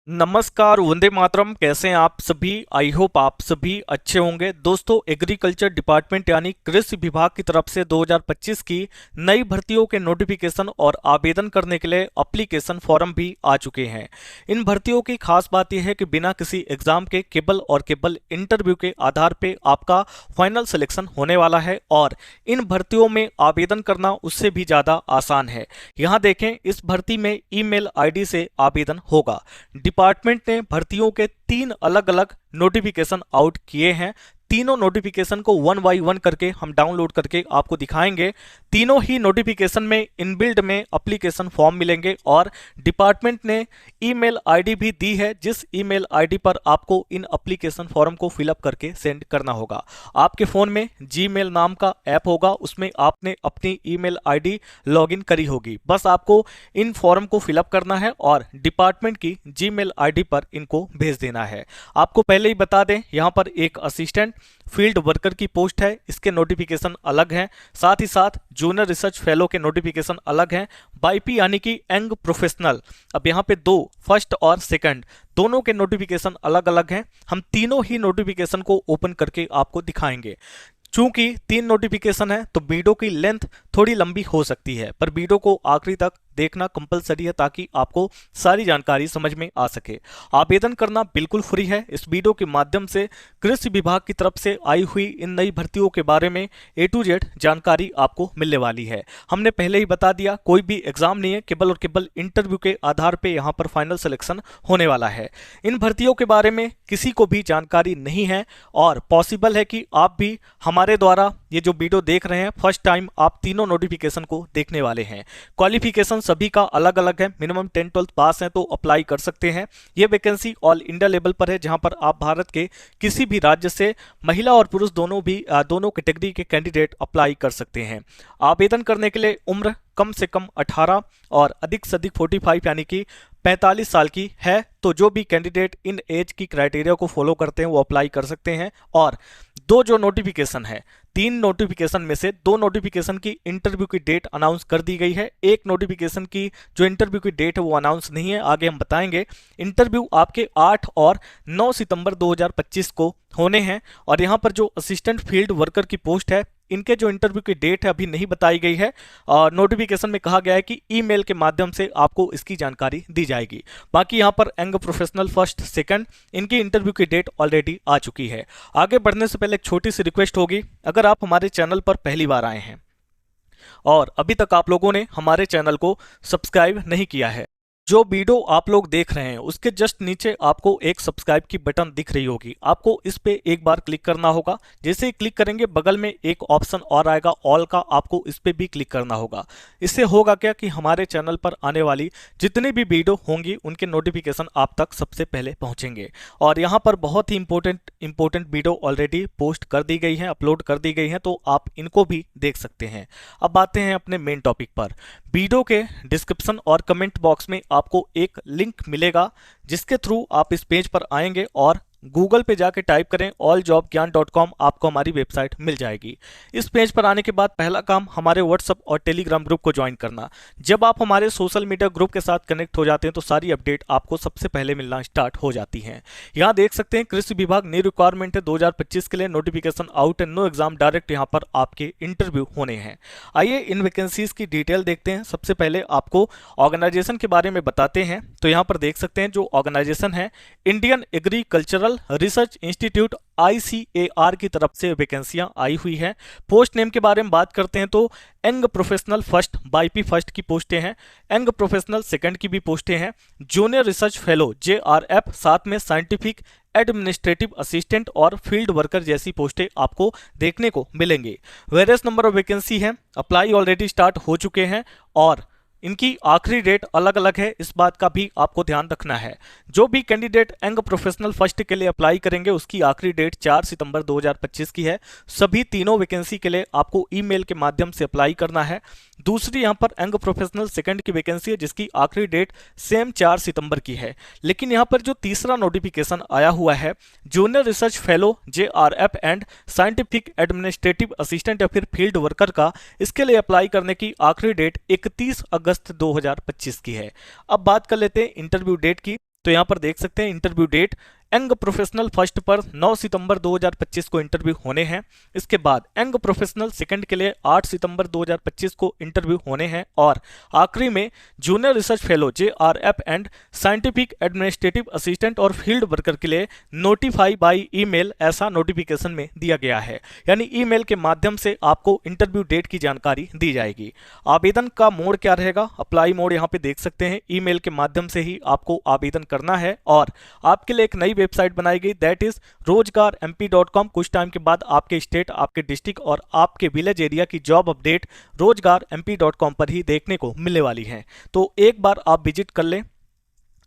नमस्कार, वंदे मातरम। कैसे हैं आप सभी? आई होप आप सभी अच्छे होंगे। दोस्तों, एग्रीकल्चर डिपार्टमेंट यानी कृषि विभाग की तरफ से 2025 की नई भर्तियों के नोटिफिकेशन और आवेदन करने के लिए एप्लीकेशन फॉर्म भी आ चुके हैं। इन भर्तियों की खास बात यह है कि बिना किसी एग्जाम के केवल इंटरव्यू के आधार पर आपका फाइनल सिलेक्शन होने वाला है और इन भर्तियों में आवेदन करना उससे भी ज़्यादा आसान है। यहाँ देखें, इस भर्ती में ईमेल आईडी से आवेदन होगा। डिपार्टमेंट ने भर्तियों के 3 अलग अलग नोटिफिकेशन आउट किए हैं। तीनों नोटिफिकेशन को वन बाई वन करके हम डाउनलोड करके आपको दिखाएंगे। तीनों ही नोटिफिकेशन में इनबिल्ड में एप्लीकेशन फॉर्म मिलेंगे और डिपार्टमेंट ने ईमेल आईडी भी दी है, जिस ईमेल आईडी पर आपको इन एप्लीकेशन फॉर्म को फिलअप करके सेंड करना होगा। आपके फ़ोन में जीमेल नाम का ऐप होगा, उसमें आपने अपनी ईमेल आईडी लॉगिन करी होगी। बस आपको इन फॉर्म को फिलअप करना है और डिपार्टमेंट की जीमेल आईडी पर इनको भेज देना है। आपको पहले ही बता दें, यहाँ पर एक असिस्टेंट फील्ड वर्कर की पोस्ट है, इसके नोटिफिकेशन अलग हैं। साथ ही साथ जूनियर रिसर्च फेलो के नोटिफिकेशन अलग हैं। बाईपी यानी कि यंग प्रोफेशनल, अब यहाँ पे दो, फर्स्ट और सेकंड, दोनों के नोटिफिकेशन अलग अलग हैं। हम तीनों ही नोटिफिकेशन को ओपन करके आपको दिखाएंगे। चूंकि 3 नोटिफिकेशन है तो वीडियो की लेंथ थोड़ी लंबी हो सकती है, पर वीडियो को आखिरी तक देखना कंपलसरी है ताकि आपको सारी जानकारी समझ में आ सके। आवेदन करना बिल्कुल फ्री है। इस वीडियो के माध्यम से कृषि विभाग की तरफ से आई हुई इन नई भर्तियों के बारे में A to Z जानकारी आपको मिलने वाली है। हमने पहले ही बता दिया, कोई भी एग्जाम नहीं है, केवल और केवल इंटरव्यू के आधार पर यहाँ पर फाइनल सिलेक्शन होने वाला है। इन भर्तियों के बारे में किसी को भी जानकारी नहीं है और पॉसिबल है कि आप भी हमारे द्वारा ये जो वीडियो देख रहे हैं, फर्स्ट टाइम आप तीनों नोटिफिकेशन को देखने वाले हैं। क्वालिफिकेशन सभी का अलग अलग है। मिनिमम 10th-12th पास है तो अप्लाई कर सकते हैं। ये वैकेंसी ऑल इंडिया लेवल पर है, जहां पर आप भारत के किसी भी राज्य से महिला और पुरुष दोनों कैटेगरी के कैंडिडेट अप्लाई कर सकते हैं। आवेदन करने के लिए उम्र कम से कम 18 और अधिक से अधिक 45 यानी कि 45 साल की है। तो जो भी कैंडिडेट इन एज की क्राइटेरिया को फॉलो करते हैं वो अप्लाई कर सकते हैं। और दो जो नोटिफिकेशन है, 3 नोटिफिकेशन में से 2 नोटिफिकेशन की इंटरव्यू की डेट अनाउंस कर दी गई है। एक नोटिफिकेशन की जो इंटरव्यू की डेट है वो अनाउंस नहीं है, आगे हम बताएंगे। इंटरव्यू आपके 8 और 9 सितंबर 2025 को होने हैं। और यहाँ पर जो असिस्टेंट फील्ड वर्कर की पोस्ट है, इनके जो इंटरव्यू की डेट है अभी नहीं बताई गई है। नोटिफिकेशन में कहा गया है कि ईमेल के माध्यम से आपको इसकी जानकारी दी जाएगी। बाकी यहाँ पर यंग प्रोफेशनल फर्स्ट सेकंड, इनकी इंटरव्यू की डेट ऑलरेडी आ चुकी है। आगे बढ़ने से पहले एक छोटी सी रिक्वेस्ट होगी, अगर आप हमारे चैनल पर पहली बार आए हैं और अभी तक आप लोगों ने हमारे चैनल को सब्सक्राइब नहीं किया है, जो वीडियो आप लोग देख रहे हैं उसके जस्ट नीचे आपको एक सब्सक्राइब की बटन दिख रही होगी। आपको इस पे एक बार क्लिक करना होगा। जैसे ही क्लिक करेंगे बगल में एक ऑप्शन और आएगा ऑल का, आपको इस पे भी क्लिक करना होगा। इससे होगा क्या कि हमारे चैनल पर आने वाली जितनी भी वीडियो होंगी उनके नोटिफिकेशन आप तक सबसे पहले पहुंचेंगे। और यहाँ पर बहुत ही इंपॉर्टेंट वीडियो ऑलरेडी पोस्ट कर दी गई है, अपलोड कर दी गई है, तो आप इनको भी देख सकते हैं। अब आते हैं अपने मेन टॉपिक पर। वीडियो के डिस्क्रिप्शन और कमेंट बॉक्स में आपको एक लिंक मिलेगा, जिसके थ्रू आप इस पेज पर आएंगे और गूगल पे जाके टाइप करें alljobgyan.com, आपको हमारी वेबसाइट मिल जाएगी। इस पेज पर आने के बाद पहला काम हमारे व्हाट्सएप और टेलीग्राम ग्रुप को ज्वाइन करना। जब आप हमारे सोशल मीडिया ग्रुप के साथ कनेक्ट हो जाते हैं तो सारी अपडेट आपको सबसे पहले मिलना स्टार्ट हो जाती हैं। यहाँ देख सकते हैं कृषि विभाग न्यू रिक्वायरमेंट है 2025 के लिए, नोटिफिकेशन आउट है, नो एग्जाम, डायरेक्ट यहाँ पर आपके इंटरव्यू होने हैं। आइए इन वैकेंसीज की डिटेल देखते हैं। सबसे पहले आपको ऑर्गेनाइजेशन के बारे में बताते हैं। तो यहाँ पर देख सकते हैं जो ऑर्गेनाइजेशन है, Indian agricultural research institute ICAR की तरफ से वैकेंसियां आई हुई है। पोस्ट नेम के बारे में बात करते हैं तो यंग प्रोफेशनल फर्स्ट बाईपी फर्स्ट की पोस्टें हैं, यंग प्रोफेशनल सेकंड की भी पोस्टें हैं, जूनियर रिसर्च फेलो JRF, साथ में साइंटिफिक एडमिनिस्ट्रेटिव असिस्टेंट और फील्ड वर्कर जैसी पोस्टें आपको देखने को मिलेंगे। वेरियस नंबर ऑफ वैकेंसी है, अप्लाई ऑलरेडी स्टार्ट हो चुके हैं और इनकी आखिरी डेट अलग अलग है, इस बात का भी आपको ध्यान रखना है। जो भी कैंडिडेट यंग प्रोफेशनल फर्स्ट के लिए अप्लाई करेंगे उसकी आखिरी डेट 4 सितंबर 2025 की है। सभी तीनों वैकेंसी के लिए आपको ईमेल के माध्यम से अप्लाई करना है। दूसरी यहाँ पर यंग प्रोफेशनल सेकंड की वैकेंसी है, जिसकी आखिरी डेट सेम 4 सितंबर की है। लेकिन यहाँ पर जो तीसरा नोटिफिकेशन आया हुआ है, junior research fellow JRF and scientific administrative assistant या फिर फील्ड वर्कर का, इसके लिए अप्लाई करने की आखिरी डेट 31 अगस्त 2025 की है। अब बात कर लेते हैं इंटरव्यू डेट की। तो यहाँ पर देख सकते हैं interview date young professional first पर 9 सितंबर 2025 को इंटरव्यू होने हैं। इसके बाद यंग प्रोफेशनल सेकंड के लिए 8 सितंबर 2025 को इंटरव्यू होने हैं और आखिरी में junior research fellow JRF and scientific administrative assistant और फील्ड वर्कर के लिए नोटिफाई बाय ईमेल ऐसा नोटिफिकेशन में दिया गया है, यानी ईमेल के माध्यम से आपको इंटरव्यू डेट की जानकारी दी जाएगी। आवेदन का मोड क्या रहेगा, अप्लाई मोड यहाँ पे देख सकते हैं, ईमेल के माध्यम से ही आपको आवेदन करना है और आपके लिए एक नई वेबसाइट बनाई गई दैट इज rozgarmp.com। कुछ टाइम के बाद आपके स्टेट, आपके डिस्ट्रिक्ट और आपके विलेज एरिया की जॉब अपडेट rozgarmp.com पर ही देखने को मिलने वाली है, तो एक बार आप विजिट कर लें।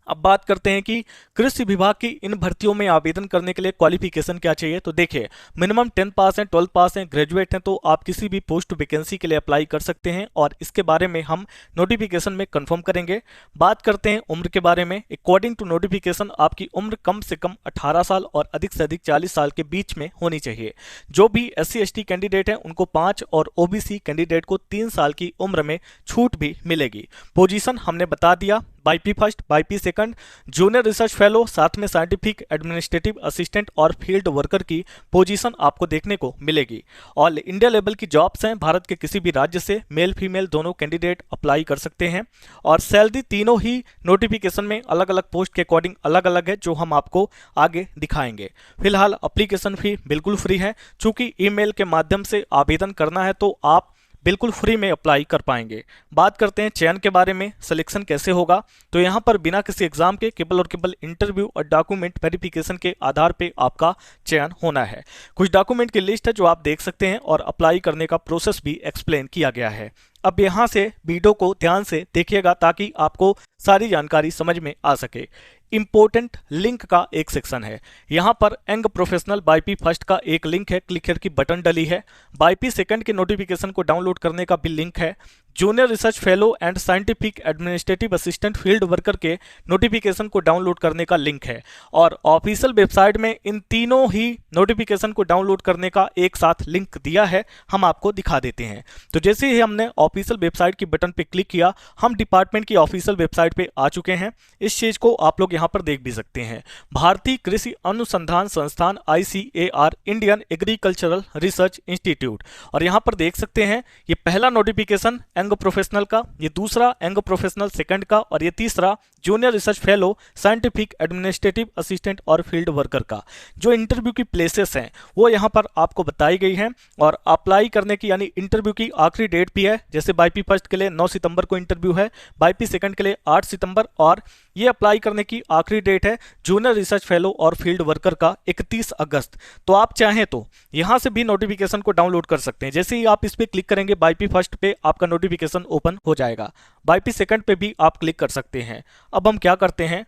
अब बात करते हैं कि कृषि विभाग की इन भर्तियों में आवेदन करने के लिए क्वालिफिकेशन क्या चाहिए। तो देखिए, मिनिमम 10 पास हैं, 12 पास हैं, ग्रेजुएट हैं, तो आप किसी भी पोस्ट वैकेंसी के लिए अप्लाई कर सकते हैं और इसके बारे में हम नोटिफिकेशन में कंफर्म करेंगे। बात करते हैं उम्र के बारे में। अकॉर्डिंग टू नोटिफिकेशन आपकी उम्र कम से कम 18 साल और अधिक से अधिक 40 साल के बीच में होनी चाहिए। जो भी SC ST कैंडिडेट हैं उनको 5 और OBC कैंडिडेट को 3 साल की उम्र में छूट भी मिलेगी। पोजीशन हमने बता दिया, YP first, YP second, junior research fellow, साथ में साइंटिफिक एडमिनिस्ट्रेटिव असिस्टेंट और फील्ड वर्कर की पोजीशन आपको देखने को मिलेगी। ऑल इंडिया लेवल की जॉब्स हैं, भारत के किसी भी राज्य से मेल फीमेल दोनों कैंडिडेट अप्लाई कर सकते हैं और सैलरी तीनों ही नोटिफिकेशन में अलग अलग पोस्ट के अकॉर्डिंग अलग अलग है, जो हम आपको आगे दिखाएंगे। फिलहाल एप्लीकेशन फी बिल्कुल फ्री है, चूंकि ईमेल के माध्यम से आवेदन करना है तो आप बिल्कुल फ्री में अप्लाई कर पाएंगे। बात करते हैं चयन के बारे में, सिलेक्शन कैसे होगा। तो यहाँ पर बिना किसी एग्जाम के केवल और केवल इंटरव्यू और डॉक्यूमेंट वेरिफिकेशन के आधार पे आपका चयन होना है। कुछ डॉक्यूमेंट की लिस्ट है जो आप देख सकते हैं और अप्लाई करने का प्रोसेस भी एक्सप्लेन किया गया है। अब यहाँ से वीडियो को ध्यान से देखिएगा ताकि आपको सारी जानकारी समझ में आ सके। इंपोर्टेंट लिंक का एक सेक्शन है, यहाँ पर यंग प्रोफेशनल बाईपी फर्स्ट का एक लिंक है, क्लिक हियर की बटन डली है। बाईपी सेकंड के नोटिफिकेशन को डाउनलोड करने का भी लिंक है। Junior research fellow and scientific administrative assistant field worker के नोटिफिकेशन को डाउनलोड करने का लिंक है और ऑफिशियल वेबसाइट में इन तीनों ही नोटिफिकेशन को डाउनलोड करने का एक साथ लिंक दिया है, हम आपको दिखा देते हैं। तो जैसे ही हमने ऑफिशियल वेबसाइट की बटन पे क्लिक किया, हम डिपार्टमेंट की ऑफिशियल वेबसाइट पे आ चुके हैं। इस चीज को आप लोग यहाँ पर देख भी सकते हैं, भारतीय कृषि अनुसंधान संस्थान ICAR, Indian agricultural research institute. और यहाँ पर देख सकते हैं ये पहला नोटिफिकेशन यंग प्रोफेशनल का, ये दूसरा यंग प्रोफेशनल सेकंड का और ये तीसरा junior research fellow scientific administrative assistant और फील्ड वर्कर का। जो इंटरव्यू की प्लेसेस हैं वो यहाँ पर आपको बताई गई हैं और अप्लाई करने की यानी इंटरव्यू की आखिरी डेट भी है। जैसे बाईपी फर्स्ट के लिए 9 सितंबर को इंटरव्यू है, बाईपी सेकंड के लिए 8 सितंबर और ये अप्लाई करने की आखिरी डेट है जूनियर रिसर्च फेलो और फील्ड वर्कर का 31 अगस्त। तो आप चाहें तो यहां से भी नोटिफिकेशन को डाउनलोड कर सकते हैं। जैसे ही आप इस पे क्लिक करेंगे बाईपी फर्स्ट पे आपका नोटिफिकेशन ओपन हो जाएगा, बाईपी सेकंड पे भी आप क्लिक कर सकते हैं। अब हम क्या करते हैं,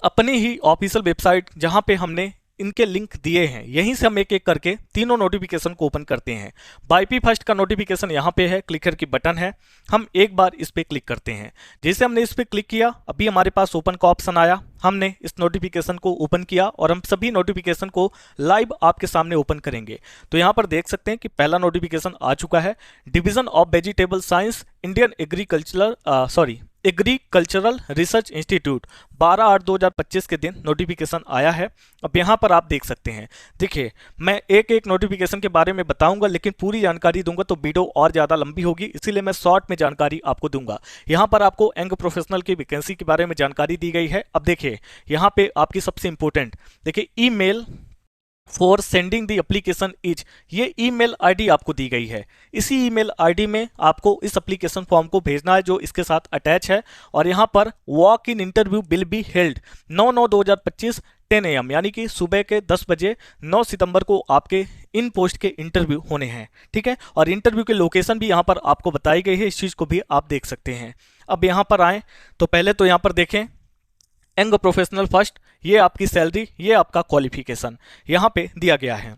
अपनी ही ऑफिशियल वेबसाइट जहां पे हमने इनके लिंक दिए हैं यहीं से हम एक एक करके तीनों नोटिफिकेशन को ओपन करते हैं। बाईपी फर्स्ट का नोटिफिकेशन यहाँ पे है, क्लिक की बटन है, हम एक बार इस पे क्लिक करते हैं। जैसे हमने इस पे क्लिक किया, अभी हमारे पास ओपन का ऑप्शन आया, हमने इस नोटिफिकेशन को ओपन किया और हम सभी नोटिफिकेशन को लाइव आपके सामने ओपन करेंगे। तो यहाँ पर देख सकते हैं कि पहला नोटिफिकेशन आ चुका है, division of vegetable science Indian agricultural research institute, 12/8/2025 के दिन नोटिफिकेशन आया है। अब यहाँ पर आप देख सकते हैं, देखिए मैं एक एक नोटिफिकेशन के बारे में बताऊंगा लेकिन पूरी जानकारी दूंगा तो वीडियो और ज़्यादा लंबी होगी, इसीलिए मैं शॉर्ट में जानकारी आपको दूंगा। यहाँ पर आपको यंग प्रोफेशनल की वैकेंसी के बारे में जानकारी दी गई है। अब देखिए यहाँ पे आपकी सबसे इंपॉर्टेंट, देखिए email for sending the application is, ये ईमेल आईडी आपको दी गई है। इसी ईमेल आईडी में आपको इस एप्लीकेशन फॉर्म को भेजना है जो इसके साथ अटैच है। और यहाँ पर walk in interview will be held 9/9/2025 10 AM, यानी कि सुबह के 10 बजे 9 सितंबर को आपके इन पोस्ट के इंटरव्यू होने हैं, ठीक है। और इंटरव्यू के लोकेशन भी यहाँ पर आपको बताई गई है, इस चीज़ को भी आप देख सकते हैं। अब यहाँ पर आएँ तो पहले तो यहाँ पर देखें यंग प्रोफेशनल फर्स्ट, ये आपकी सैलरी, ये आपका क्वालिफिकेशन यहाँ पे दिया गया है।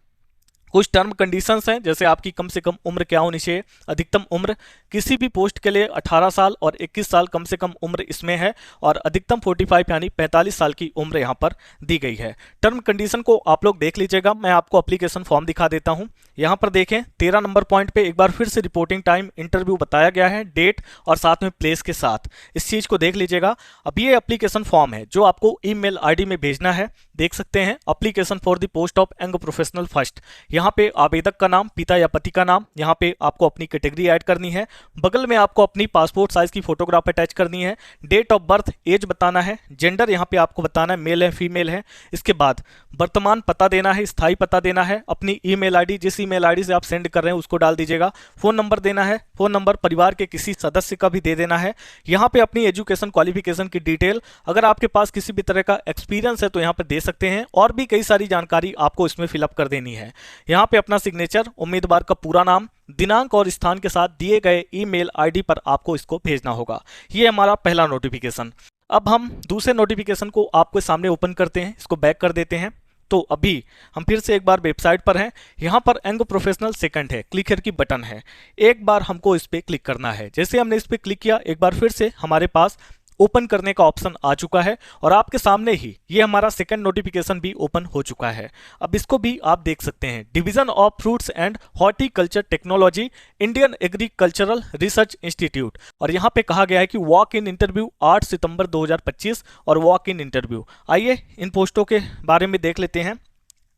कुछ टर्म कंडीशंस हैं, जैसे आपकी कम से कम उम्र क्या होनी चाहिए, अधिकतम उम्र किसी भी पोस्ट के लिए 18 साल और 21 साल कम से कम उम्र इसमें है, और अधिकतम 45 यानी 45 साल की उम्र यहाँ पर दी गई है। टर्म कंडीशन को आप लोग देख लीजिएगा, मैं आपको एप्लीकेशन फॉर्म दिखा देता हूँ। यहाँ पर देखें 13 नंबर पॉइंट पे एक बार फिर से रिपोर्टिंग टाइम, इंटरव्यू बताया गया है, डेट और साथ में प्लेस के साथ, इस चीज को देख लीजिएगा। अब ये एप्लीकेशन फॉर्म है जो आपको ईमेल आईडी में भेजना है, देख सकते हैं application for the post of young professional first. यहाँ पे आवेदक का नाम, पिता या पति का नाम, यहाँ पे आपको अपनी कैटेगरी ऐड करनी है, बगल में आपको अपनी पासपोर्ट साइज की फोटोग्राफ अटैच करनी है, डेट ऑफ बर्थ, एज बताना है, जेंडर यहाँ पे आपको बताना है मेल है फीमेल है, इसके बाद वर्तमान पता देना है, स्थायी पता देना है, अपनी ईमेल आईडी, जिस ईमेल आईडी से आप सेंड कर रहे हैं उसको डाल दीजिएगा, फोन नंबर देना है, फोन नंबर परिवार के किसी सदस्य का भी दे देना है, यहाँ पे अपनी एजुकेशन क्वालिफिकेशन की डिटेल, अगर आपके पास किसी भी तरह का एक्सपीरियंस है तो यहाँ पे दे सकते हैं, और भी कई सारी जानकारी आपको इसमें फिलअप कर देनी है। यहाँ पे अपना सिग्नेचर, उम्मीदवार का पूरा नाम, दिनांक और स्थान के साथ दिए गए ईमेल आईडी पर आपको इसको भेजना होगा। ये हमारा पहला नोटिफिकेशन। अब हम दूसरे नोटिफिकेशन को आपके सामने ओपन करते हैं, इसको बैक कर देते हैं। तो अभी हम फिर से एक बार वेबसाइट पर हैं, यहाँ पर यंग प्रोफेशनल सेकंड है, क्लिक हियर की बटन है, एक बार हमको इस पर क्लिक करना है। जैसे हमने इस पर क्लिक किया, एक बार फिर से हमारे पास ओपन करने का ऑप्शन आ चुका है, और आपके सामने ही ये हमारा सेकंड नोटिफिकेशन भी ओपन हो चुका है। अब इसको भी आप देख सकते हैं, division of fruits and horticulture technology, Indian agricultural research institute, और यहाँ पे कहा गया है कि वॉक इन इंटरव्यू 8 सितंबर 2025 और वॉक इन इंटरव्यू। आइए इन पोस्टों के बारे में देख लेते हैं।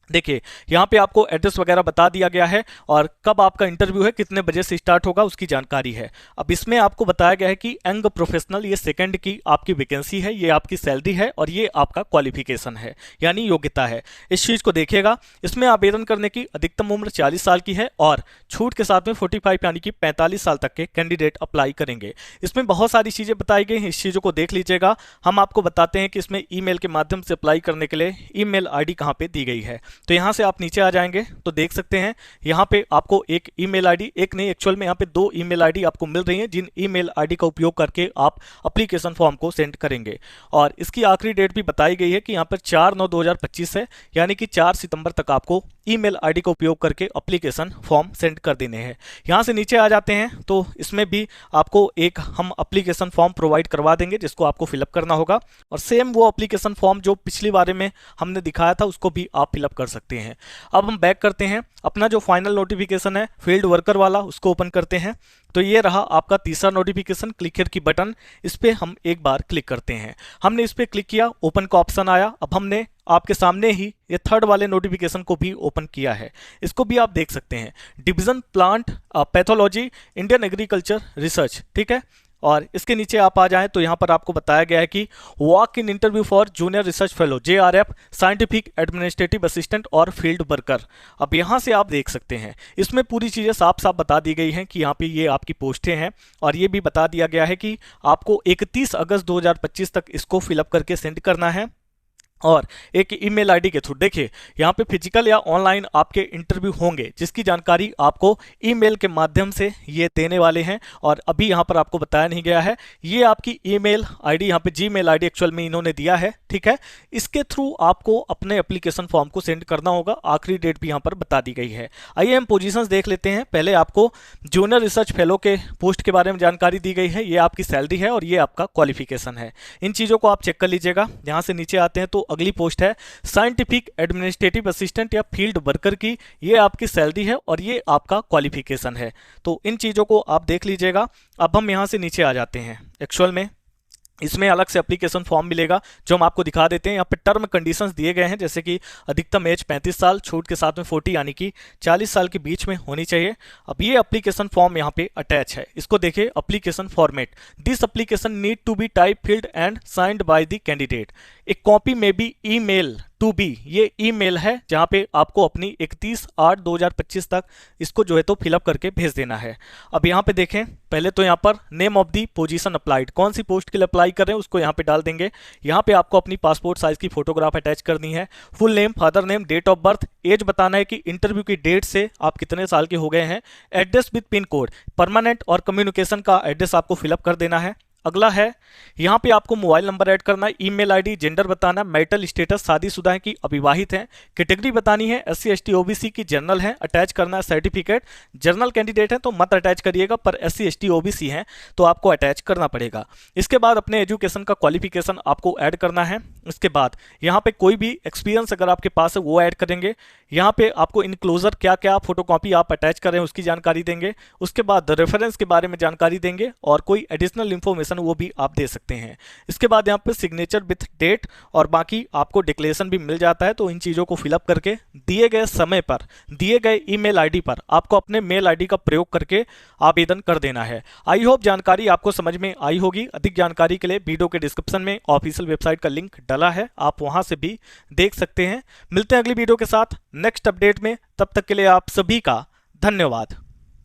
देखिए यहाँ पे आपको एड्रेस वगैरह बता दिया गया है, और कब आपका इंटरव्यू है, कितने बजे से स्टार्ट होगा, उसकी जानकारी है। अब इसमें आपको बताया गया है कि यंग प्रोफेशनल, ये सेकंड की आपकी वैकेंसी है, ये आपकी सैलरी है, और ये आपका क्वालिफिकेशन है यानी योग्यता है। इस चीज़ को देखिएगा। इसमें आवेदन करने की अधिकतम उम्र 40 साल की है, और छूट के साथ में 45 यानी कि 45 साल तक के कैंडिडेट अप्लाई करेंगे। इसमें बहुत सारी चीज़ें बताई गई हैं, इस चीज़ों को देख लीजिएगा। हम आपको बताते हैं कि इसमें ईमेल के माध्यम से अप्लाई करने के लिए ईमेल आईडी कहाँ पे दी गई है। तो यहाँ से आप नीचे आ जाएंगे तो देख सकते हैं यहाँ पे आपको एक ईमेल आईडी, एक नहीं एक्चुअल में यहाँ पे 2 ईमेल आईडी आपको मिल रही हैं, जिन ईमेल आईडी का उपयोग करके आप एप्लीकेशन फॉर्म को सेंड करेंगे। और इसकी आखिरी डेट भी बताई गई है कि यहाँ पर 4/9/2025 है, यानी कि 4 सितंबर तक आपको ईमेल आईडी का उपयोग करके एप्लीकेशन फॉर्म सेंड कर देने हैं। यहाँ से नीचे आ जाते हैं तो इसमें भी आपको एक हम एप्लीकेशन फॉर्म प्रोवाइड करवा देंगे, जिसको आपको फिलअप करना होगा, और सेम वो एप्लीकेशन फॉर्म जो पिछली बारे में हमने दिखाया था उसको भी आप फिलअप कर सकते हैं। अब हम बैक करते हैं, अपना जो फाइनल नोटिफिकेशन है फील्ड वर्कर वाला उसको ओपन करते हैं। तो ये रहा आपका तीसरा नोटिफिकेशन, क्लिक हियर की बटन, इस पर हम एक बार क्लिक करते हैं। हमने इस पर क्लिक किया, ओपन का ऑप्शन आया। अब हमने आपके सामने ही ये थर्ड वाले नोटिफिकेशन को भी ओपन किया है, इसको भी आप देख सकते हैं, division plant pathology, Indian agriculture research, ठीक है। और इसके नीचे आप आ जाएं तो यहाँ पर आपको बताया गया है कि walk in interview for junior research fellow, JRF, scientific administrative assistant और फील्ड वर्कर। अब यहाँ से आप देख सकते हैं इसमें पूरी चीज़ें साफ साफ बता दी गई हैं कि यहाँ पे ये आपकी पोस्टें हैं, और ये भी बता दिया गया है कि आपको 31 अगस्त 2025 तक इसको फिलअप करके सेंड करना है, और एक ईमेल आईडी के थ्रू। देखिए यहाँ पे फिजिकल या ऑनलाइन आपके इंटरव्यू होंगे, जिसकी जानकारी आपको ईमेल के माध्यम से ये देने वाले हैं, और अभी यहाँ पर आपको बताया नहीं गया है। ये आपकी ईमेल आईडी, यहाँ पे जीमेल आईडी एक्चुअल में इन्होंने दिया है, ठीक है। इसके थ्रू आपको अपने एप्लीकेशन फॉर्म को सेंड करना होगा, आखिरी डेट भी यहाँ पर बता दी गई है। आइए हम पोजीशंस देख लेते हैं। पहले आपको जूनियर रिसर्च फेलो के पोस्ट के बारे में जानकारी दी गई है, ये आपकी सैलरी है और ये आपका क्वालिफिकेशन है। इन चीज़ों को आप चेक कर लीजिएगा। यहाँ से नीचे आते हैं तो अगली पोस्ट है साइंटिफिक एडमिनिस्ट्रेटिव असिस्टेंट या फील्ड वर्कर की, ये आपकी सैलरी है और ये आपका क्वालिफिकेशन है। तो इन चीज़ों को आप देख लीजिएगा। अब हम यहाँ से नीचे आ जाते हैं। एक्चुअल में इसमें अलग से एप्लीकेशन फॉर्म मिलेगा जो हम आपको दिखा देते हैं। यहाँ पे टर्म कंडीशंस दिए गए हैं, जैसे कि अधिकतम एज 35 साल, छूट के साथ में 40 यानी कि 40 साल के बीच में होनी चाहिए। अब ये एप्लीकेशन फॉर्म यहाँ पे अटैच है, इसको देखिए। Application format, this application need to be type filled and signed by the candidate, a copy में बी ईमेल टू बी, ये ईमेल है जहां पे आपको अपनी 31/8/2025 तक इसको जो है तो फिलअप करके भेज देना है। अब यहाँ पे देखें, पहले तो यहाँ पर name of the position applied, कौन सी पोस्ट के लिए अप्लाई कर रहे हैं उसको यहाँ पे डाल देंगे। यहाँ पे आपको अपनी पासपोर्ट साइज की फोटोग्राफ अटैच करनी है, full name, father name, date of birth, age बताना है कि इंटरव्यू की डेट से आप कितने साल के हो गए हैं, address with pin code, permanent और कम्युनिकेशन का एड्रेस आपको फिलअप कर देना है। अगला है, यहाँ पे आपको मोबाइल नंबर ऐड करना है, ईमेल आईडी, जेंडर बताना, मैरिटल स्टेटस शादीशुदा है कि अविवाहित है, कैटेगरी बतानी है SC ST OBC की जनरल है, अटैच करना है सर्टिफिकेट, जनरल कैंडिडेट है तो मत अटैच करिएगा, पर SC ST OBC है तो आपको अटैच करना पड़ेगा। इसके बाद अपने एजुकेशन का क्वालिफिकेशन आपको ऐड करना है। इसके बाद यहाँ पे कोई भी एक्सपीरियंस अगर आपके पास है वो ऐड करेंगे। यहाँ पे आपको इनक्लोजर क्या क्या फोटोकॉपी आप अटैच कर रहे हैं उसकी जानकारी देंगे। उसके बाद रेफरेंस के बारे में जानकारी देंगे और कोई एडिशनल इंफॉर्मेशन वो भी आप दे सकते हैं। इसके बाद यहाँ पे सिग्नेचर विथ डेट और बाकी आपको डिक्लेरेशन भी मिल जाता है, तो इन चीज़ों को फिलअप करके दिए गए समय पर दिए गए ईमेल आईडी पर आपको अपने मेल आईडी का प्रयोग करके आवेदन कर देना है। आई होप जानकारी आपको समझ में आई होगी। अधिक जानकारी के लिए वीडियो के डिस्क्रिप्शन में ऑफिशियल वेबसाइट का लिंक डला है, आप वहां से भी देख सकते हैं। मिलते हैं अगली वीडियो के साथ नेक्स्ट अपडेट में, तब तक के लिए आप सभी का धन्यवाद।